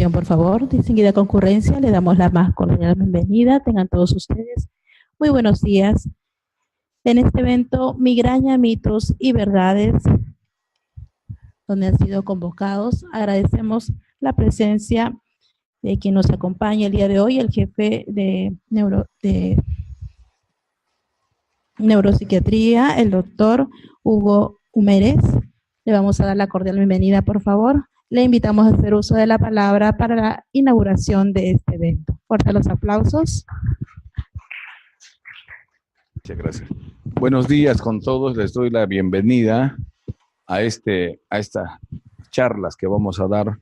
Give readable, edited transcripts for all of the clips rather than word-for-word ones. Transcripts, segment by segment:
Atención, por favor. Distinguida concurrencia, le damos la más cordial bienvenida. Tengan todos ustedes muy buenos días. En este evento, Migraña, mitos y verdades, donde han sido convocados, agradecemos la presencia de quien nos acompaña el día de hoy, el jefe de neuropsiquiatría, el doctor Hugo Humérez. Le vamos a dar la cordial bienvenida, por favor. Le invitamos a hacer uso de la palabra para la inauguración de este evento. Fuerte los aplausos. Muchas gracias. Buenos días con todos. Les doy la bienvenida a estas charlas que vamos a dar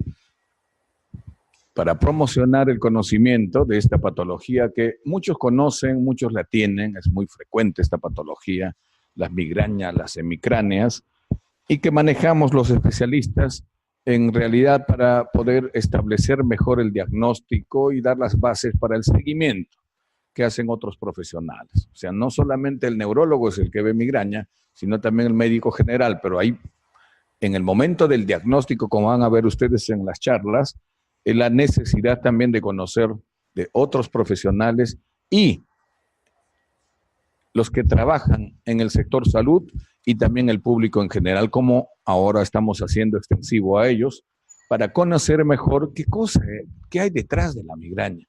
para promocionar el conocimiento de esta patología que muchos conocen, muchos la tienen. Es muy frecuente esta patología, las migrañas, las hemicráneas, y que manejamos los especialistas en realidad para poder establecer mejor el diagnóstico y dar las bases para el seguimiento que hacen otros profesionales. O sea, no solamente el neurólogo es el que ve migraña, sino también el médico general, pero ahí, en el momento del diagnóstico, como van a ver ustedes en las charlas, es la necesidad también de conocer de otros profesionales y los que trabajan en el sector salud y también el público en general, como ahora estamos haciendo extensivo a ellos, para conocer mejor qué hay detrás de la migraña,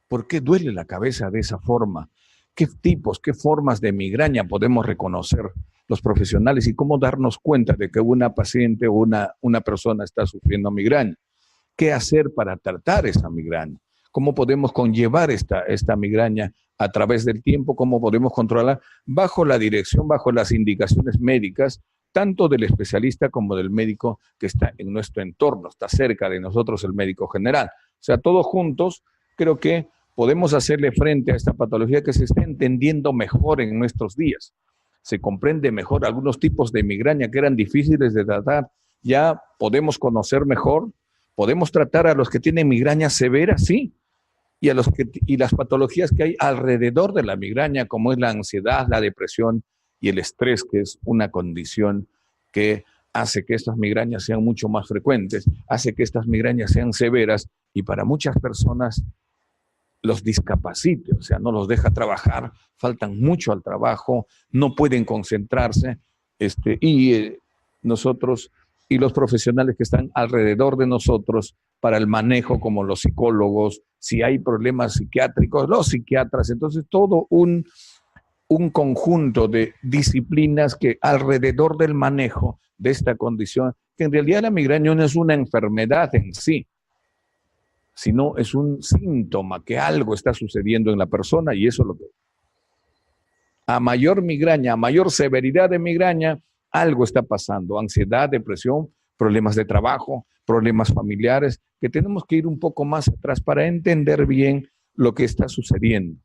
por qué duele la cabeza de esa forma, qué tipos, qué formas de migraña podemos reconocer los profesionales y cómo darnos cuenta de que una paciente o una persona está sufriendo migraña, qué hacer para tratar esa migraña, cómo podemos conllevar esta migraña a través del tiempo, cómo podemos controlarla bajo la dirección, bajo las indicaciones médicas, tanto del especialista como del médico que está en nuestro entorno, está cerca de nosotros el médico general. O sea, todos juntos creo que podemos hacerle frente a esta patología que se está entendiendo mejor en nuestros días. Se comprende mejor algunos tipos de migraña que eran difíciles de tratar, ya podemos conocer mejor, podemos tratar a los que tienen migraña severa, sí, y las patologías que hay alrededor de la migraña, como es la ansiedad, la depresión y el estrés, que es una condición que hace que estas migrañas sean mucho más frecuentes, hace que estas migrañas sean severas y para muchas personas los discapacite, o sea, no los deja trabajar, faltan mucho al trabajo, no pueden concentrarse, nosotros y los profesionales que están alrededor de nosotros para el manejo, como los psicólogos, si hay problemas psiquiátricos, los psiquiatras, entonces todo un conjunto de disciplinas que alrededor del manejo de esta condición, que en realidad la migraña no es una enfermedad en sí, sino es un síntoma que algo está sucediendo en la persona y eso es lo que... A mayor migraña, a mayor severidad de migraña, algo está pasando, ansiedad, depresión, problemas de trabajo, problemas familiares, que tenemos que ir un poco más atrás para entender bien lo que está sucediendo.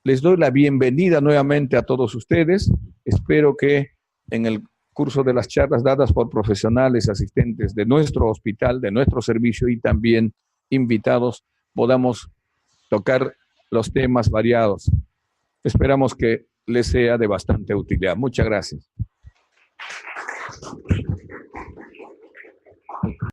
Les doy la bienvenida nuevamente a todos ustedes. Espero que en el curso de las charlas dadas por profesionales, asistentes de nuestro hospital, de nuestro servicio y también invitados, podamos tocar los temas variados. Esperamos que les sea de bastante utilidad. Muchas gracias.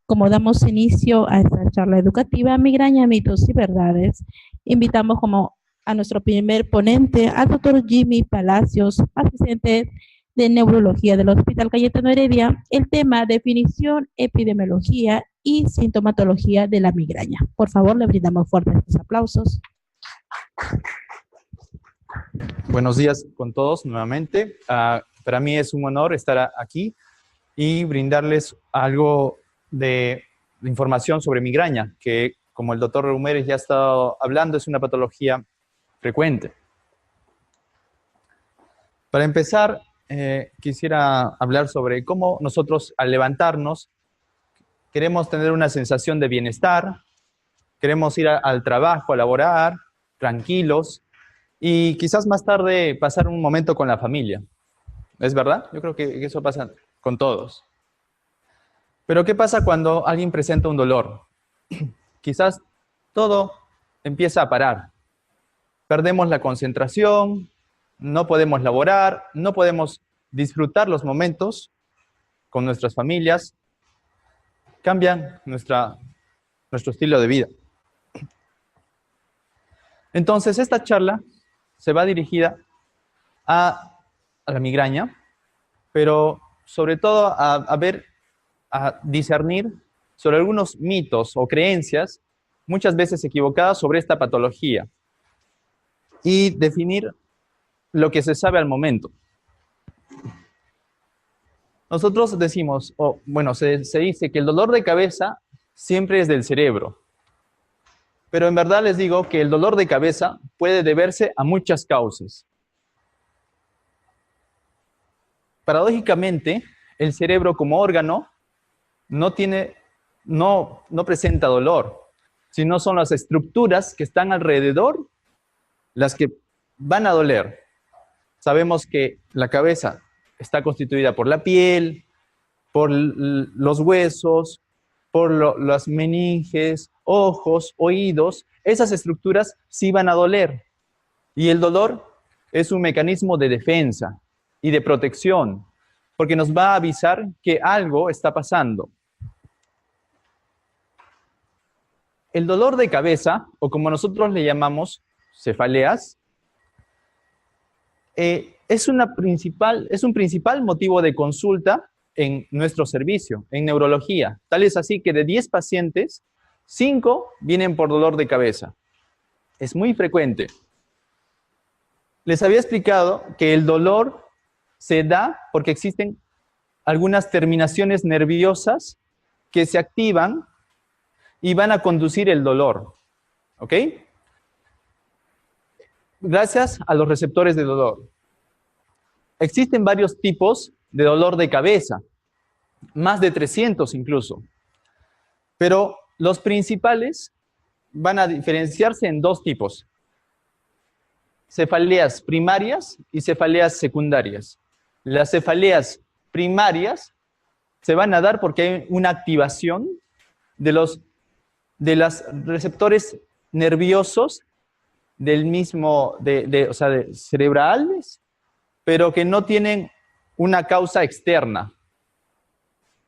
Como damos inicio a esta charla educativa, Migraña, mitos y verdades, invitamos como a nuestro primer ponente, al doctor Jimmy Palacios, asistente de neurología del Hospital Cayetano Heredia, el tema definición, epidemiología y sintomatología de la migraña. Por favor, le brindamos fuertes aplausos. Buenos días con todos nuevamente. Para mí es un honor estar aquí y brindarles algo de información sobre migraña, que como el doctor Humérez ya ha estado hablando, es una patología frecuente. Para empezar, quisiera hablar sobre cómo nosotros al levantarnos queremos tener una sensación de bienestar, queremos ir al trabajo, a laborar, tranquilos, y quizás más tarde pasar un momento con la familia. ¿Es verdad? Yo creo que eso pasa con todos. Pero ¿qué pasa cuando alguien presenta un dolor? Quizás todo empieza a parar. Perdemos la concentración, no podemos laborar, no podemos disfrutar los momentos con nuestras familias. Cambian nuestra nuestro estilo de vida. Entonces, esta charla se va dirigida a la migraña, pero sobre todo a discernir sobre algunos mitos o creencias, muchas veces equivocadas, sobre esta patología y definir lo que se sabe al momento. Nosotros decimos, se dice que el dolor de cabeza siempre es del cerebro, pero en verdad les digo que el dolor de cabeza puede deberse a muchas causas. Paradójicamente, el cerebro como órgano no presenta dolor, sino son las estructuras que están alrededor las que van a doler. Sabemos que la cabeza está constituida por la piel, por los huesos, por las meninges, ojos, oídos. Esas estructuras sí van a doler. Y el dolor es un mecanismo de defensa y de protección, porque nos va a avisar que algo está pasando. El dolor de cabeza, o como nosotros le llamamos cefaleas, es un principal motivo de consulta en nuestro servicio, en neurología. Tal es así que de 10 pacientes, 5 vienen por dolor de cabeza. Es muy frecuente. Les había explicado que el dolor se da porque existen algunas terminaciones nerviosas que se activan y van a conducir el dolor. ¿Ok? Gracias a los receptores de dolor. Existen varios tipos de dolor de cabeza, más de 300 incluso. Pero los principales van a diferenciarse en 2 tipos: cefaleas primarias y cefaleas secundarias. Las cefaleas primarias se van a dar porque hay una activación de los receptores nerviosos del mismo, cerebrales, pero que no tienen una causa externa.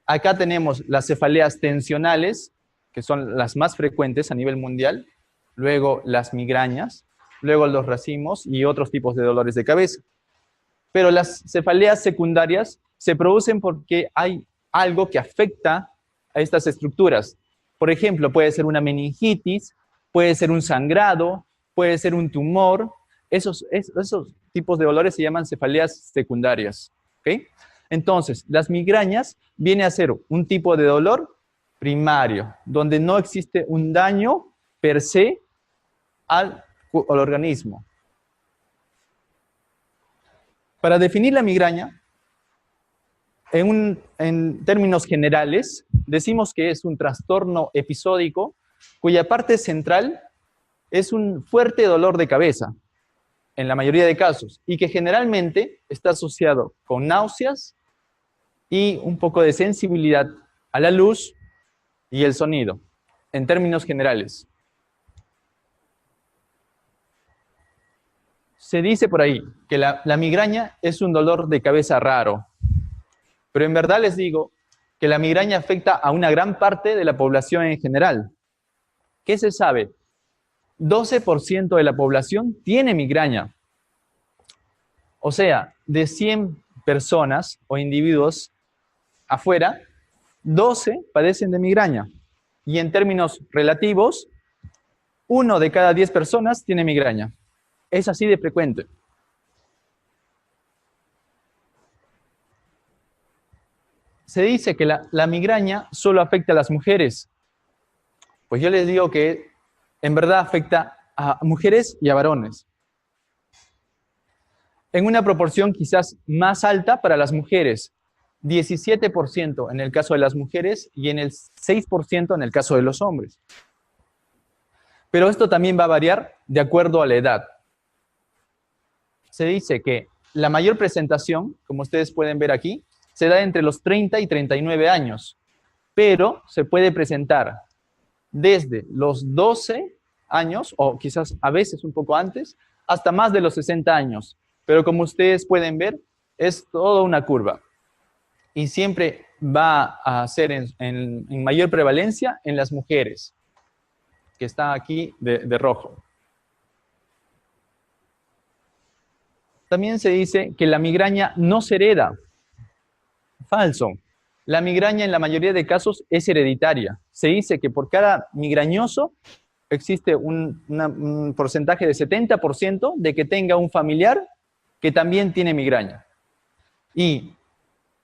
Acá tenemos las cefaleas tensionales, que son las más frecuentes a nivel mundial, luego las migrañas, luego los racimos y otros tipos de dolores de cabeza. Pero las cefaleas secundarias se producen porque hay algo que afecta a estas estructuras. Por ejemplo, puede ser una meningitis, puede ser un sangrado, puede ser un tumor. Esos tipos de dolores se llaman cefaleas secundarias. ¿Okay? Entonces, las migrañas vienen a ser un tipo de dolor primario, donde no existe un daño per se al organismo. Para definir la migraña, en términos generales, decimos que es un trastorno episódico cuya parte central es un fuerte dolor de cabeza, en la mayoría de casos, y que generalmente está asociado con náuseas y un poco de sensibilidad a la luz y el sonido, en términos generales. Se dice por ahí que la migraña es un dolor de cabeza raro, pero en verdad les digo que la migraña afecta a una gran parte de la población en general. ¿Qué se sabe? 12% de la población tiene migraña. O sea, de 100 personas o individuos afuera, 12 padecen de migraña. Y en términos relativos, 1 de cada 10 personas tiene migraña. Es así de frecuente. Se dice que la migraña solo afecta a las mujeres. Pues yo les digo que en verdad afecta a mujeres y a varones. En una proporción quizás más alta para las mujeres. 17% en el caso de las mujeres y en el 6% en el caso de los hombres. Pero esto también va a variar de acuerdo a la edad. Se dice que la mayor presentación, como ustedes pueden ver aquí, se da entre los 30 y 39 años, pero se puede presentar desde los 12 años, o quizás a veces un poco antes, hasta más de los 60 años. Pero como ustedes pueden ver, es toda una curva. Y siempre va a ser en mayor prevalencia en las mujeres. que está aquí de rojo. También se dice que la migraña no se hereda. Falso. La migraña en la mayoría de casos es hereditaria. Se dice que por cada migrañoso existe un porcentaje de 70% de que tenga un familiar que también tiene migraña. Y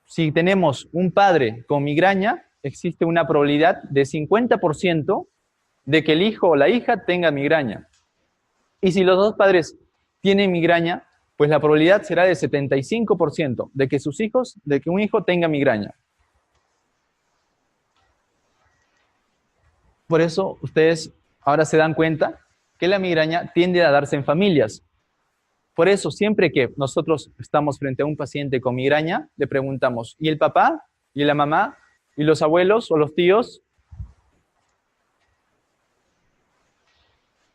si tenemos un padre con migraña, existe una probabilidad de 50% de que el hijo o la hija tenga migraña. Y si los dos padres tienen migraña, pues la probabilidad será de 75% de que un hijo tenga migraña. Por eso ustedes ahora se dan cuenta que la migraña tiende a darse en familias. Por eso siempre que nosotros estamos frente a un paciente con migraña, le preguntamos, ¿y el papá? ¿Y la mamá? ¿Y los abuelos o los tíos?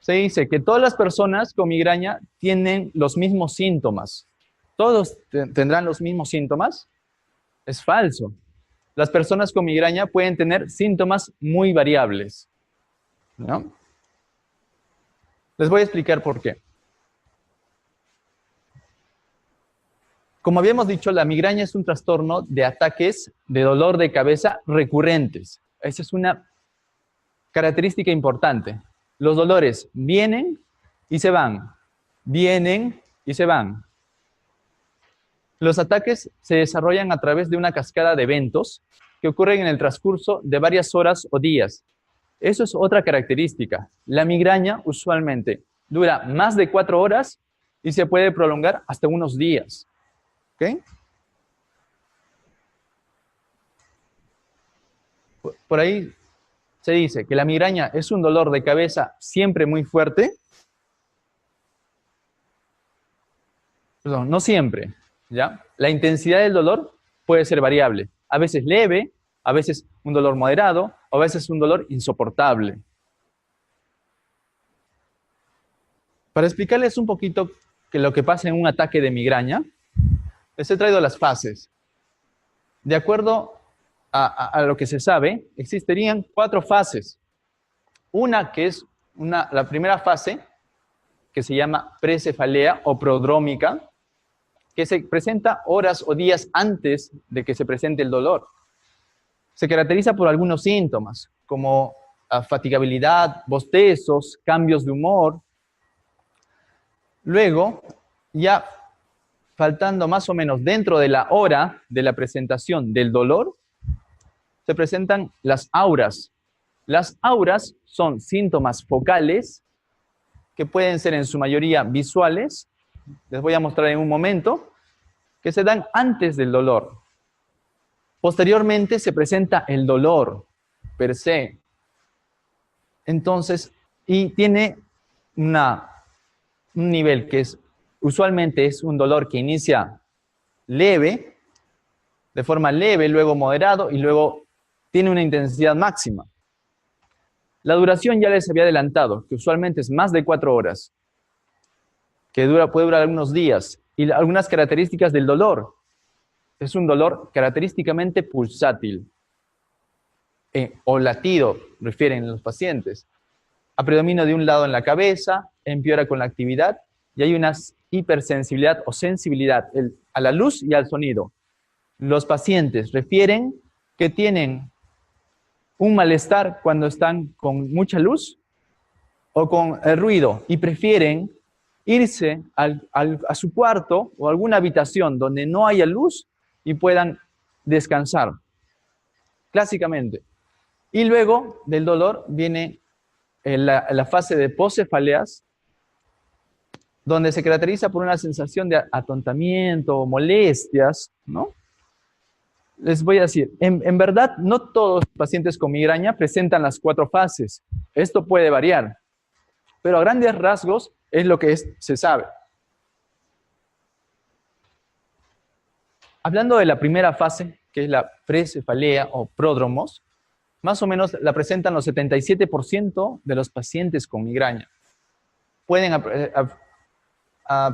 Se dice que todas las personas con migraña tienen los mismos síntomas. ¿Todos tendrán los mismos síntomas? Es falso. Las personas con migraña pueden tener síntomas muy variables, ¿no? Les voy a explicar por qué. Como habíamos dicho, la migraña es un trastorno de ataques de dolor de cabeza recurrentes. Esa es una característica importante. Los dolores vienen y se van, vienen y se van. Los ataques se desarrollan a través de una cascada de eventos que ocurren en el transcurso de varias horas o días. Eso es otra característica. La migraña usualmente dura más de 4 horas y se puede prolongar hasta unos días. ¿Ok? Por ahí se dice que la migraña es un dolor de cabeza siempre muy fuerte. Perdón, no siempre, ¿ya? La intensidad del dolor puede ser variable. A veces leve, a veces un dolor moderado, a veces un dolor insoportable. Para explicarles un poquito lo que pasa en un ataque de migraña, les he traído las fases. De acuerdo a lo que se sabe, existirían 4 fases. Una que es la primera fase, que se llama precefalea o prodrómica, que se presenta horas o días antes de que se presente el dolor. Se caracteriza por algunos síntomas, como fatigabilidad, bostezos, cambios de humor. Luego, ya faltando más o menos dentro de la hora de la presentación del dolor, se presentan las auras. Las auras son síntomas focales que pueden ser en su mayoría visuales, les voy a mostrar en un momento, que se dan antes del dolor. Posteriormente se presenta el dolor per se. Entonces, y tiene un nivel que usualmente es un dolor que inicia leve, de forma leve, luego moderado y luego tiene una intensidad máxima. La duración ya les había adelantado, que usualmente es más de 4 horas, que puede durar algunos días. Y algunas características del dolor. Es un dolor característicamente pulsátil, o latido, refieren los pacientes. A predominio de un lado en la cabeza, empeora con la actividad, y hay una hipersensibilidad o sensibilidad a la luz y al sonido. Los pacientes refieren que tienen un malestar cuando están con mucha luz o con el ruido y prefieren irse a su cuarto o a alguna habitación donde no haya luz y puedan descansar, clásicamente. Y luego del dolor viene la fase de poscefaleas, donde se caracteriza por una sensación de atontamiento o molestias, ¿no? Les voy a decir, en verdad, no todos los pacientes con migraña presentan las 4 fases. Esto puede variar, pero a grandes rasgos es lo que se sabe. Hablando de la primera fase, que es la precefalea o pródromos, más o menos la presentan los 77% de los pacientes con migraña. Pueden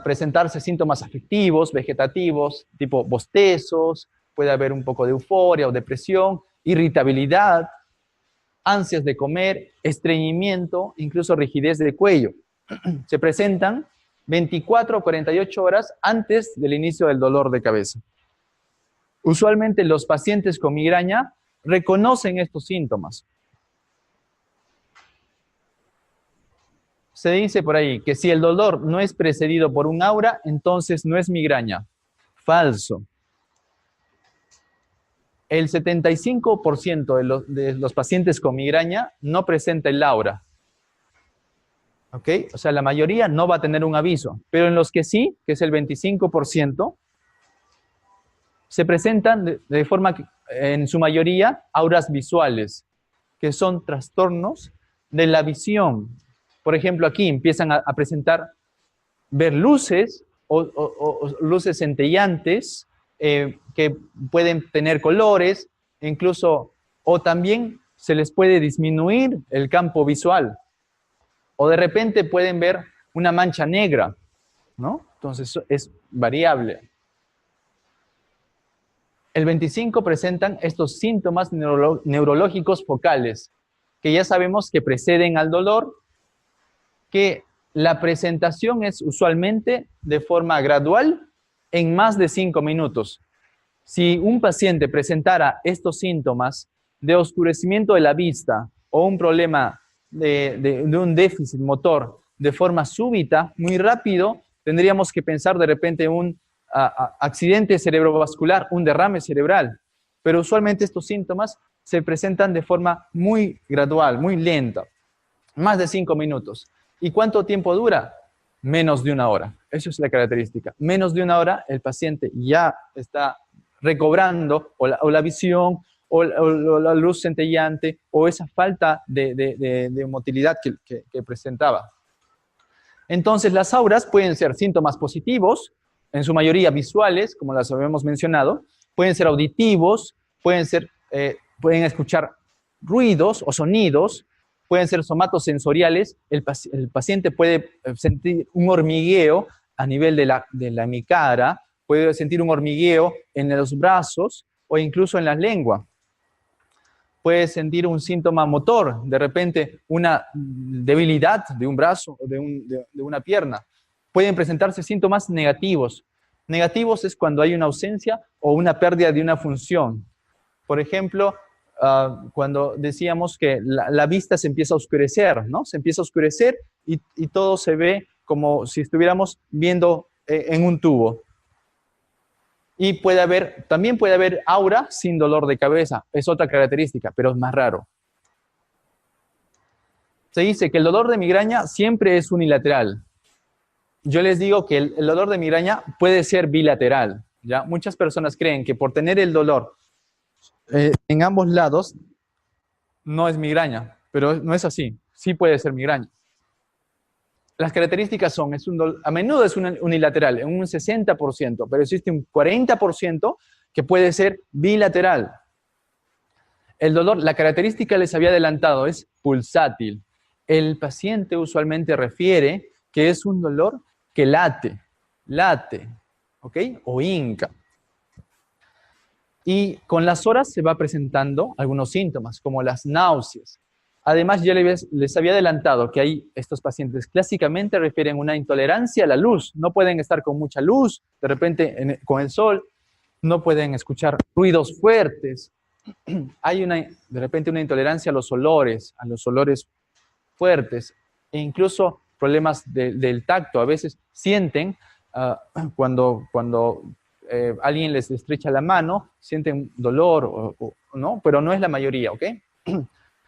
presentarse síntomas afectivos, vegetativos, tipo bostezos, puede haber un poco de euforia o depresión, irritabilidad. ansias de comer, estreñimiento, incluso rigidez de cuello. Se presentan 24 o 48 horas antes del inicio del dolor de cabeza. Usualmente los pacientes con migraña reconocen estos síntomas. Se dice por ahí que si el dolor no es precedido por un aura, entonces no es migraña. Falso. El 75% de los pacientes con migraña no presenta el aura. ¿Ok? O sea, la mayoría no va a tener un aviso. Pero en los que sí, que es el 25%, se presentan de forma, en su mayoría, auras visuales, que son trastornos de la visión. Por ejemplo, aquí empiezan a presentar, ver luces o luces centellantes que pueden tener colores, incluso, o también se les puede disminuir el campo visual. O de repente pueden ver una mancha negra, ¿no? Entonces es variable. El 25% presentan estos síntomas neurológicos focales, que ya sabemos que preceden al dolor, que la presentación es usualmente de forma gradual en más de 5 minutos. Si un paciente presentara estos síntomas de oscurecimiento de la vista o un problema de un déficit motor de forma súbita, muy rápido, tendríamos que pensar de repente en un accidente cerebrovascular, un derrame cerebral. Pero usualmente estos síntomas se presentan de forma muy gradual, muy lenta, más de 5 minutos. ¿Y cuánto tiempo dura? Menos de 1 hora. Eso es la característica. Menos de 1 hora el paciente ya está recobrando o la visión o la luz centellante o esa falta de motilidad que presentaba. Entonces las auras pueden ser síntomas positivos, en su mayoría visuales, como las habíamos mencionado, pueden ser auditivos, pueden escuchar ruidos o sonidos, pueden ser somatosensoriales. El paciente puede sentir un hormigueo a nivel de la hemicara, puede sentir un hormigueo en los brazos o incluso en la lengua. Puede sentir un síntoma motor, de repente una debilidad de un brazo o de una pierna. Pueden presentarse síntomas negativos. Negativos es cuando hay una ausencia o una pérdida de una función. Por ejemplo, cuando decíamos que la vista se empieza a oscurecer, ¿no? Se empieza a oscurecer y todo se ve como si estuviéramos viendo en un tubo. Y también puede haber aura sin dolor de cabeza. Es otra característica, pero es más raro. Se dice que el dolor de migraña siempre es unilateral. Yo les digo que el dolor de migraña puede ser bilateral, ¿ya? Muchas personas creen que por tener el dolor en ambos lados no es migraña, pero no es así. Sí puede ser migraña. Las características son, a menudo es unilateral, en un 60%, pero existe un 40% que puede ser bilateral. El dolor, la característica les había adelantado, es pulsátil. El paciente usualmente refiere que es un dolor que late, ¿ok? O hinca. Y con las horas se va presentando algunos síntomas, como las náuseas. Además, ya les había adelantado que estos pacientes clásicamente refieren una intolerancia a la luz. No pueden estar con mucha luz, de repente con el sol, no pueden escuchar ruidos fuertes. Hay de repente una intolerancia a los olores fuertes, e incluso problemas del tacto. A veces sienten cuando alguien les estrecha la mano, sienten dolor, ¿no? Pero no es la mayoría, ¿ok?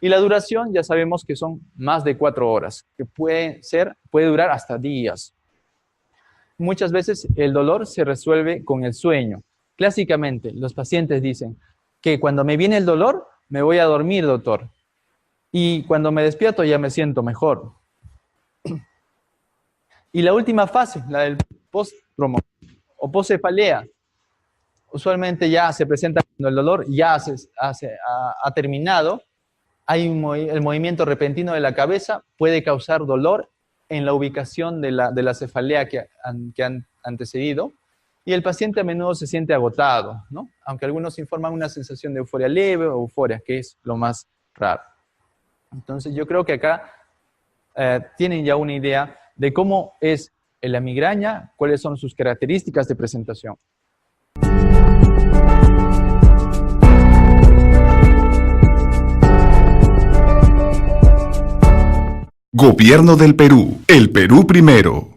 Y la duración ya sabemos que son más de 4 horas, que puede durar hasta días. Muchas veces el dolor se resuelve con el sueño. Clásicamente, los pacientes dicen que cuando me viene el dolor, me voy a dormir, doctor. Y cuando me despierto ya me siento mejor. Y la última fase, la del póstromo o poscefalea, usualmente ya se presenta cuando el dolor ya ha terminado. El movimiento repentino de la cabeza puede causar dolor en la ubicación de la cefalea que han antecedido, y el paciente a menudo se siente agotado, ¿no? Aunque algunos informan una sensación de euforia leve o euforia, que es lo más raro. Entonces yo creo que acá tienen ya una idea de cómo es la migraña, cuáles son sus características de presentación. Gobierno del Perú. El Perú primero.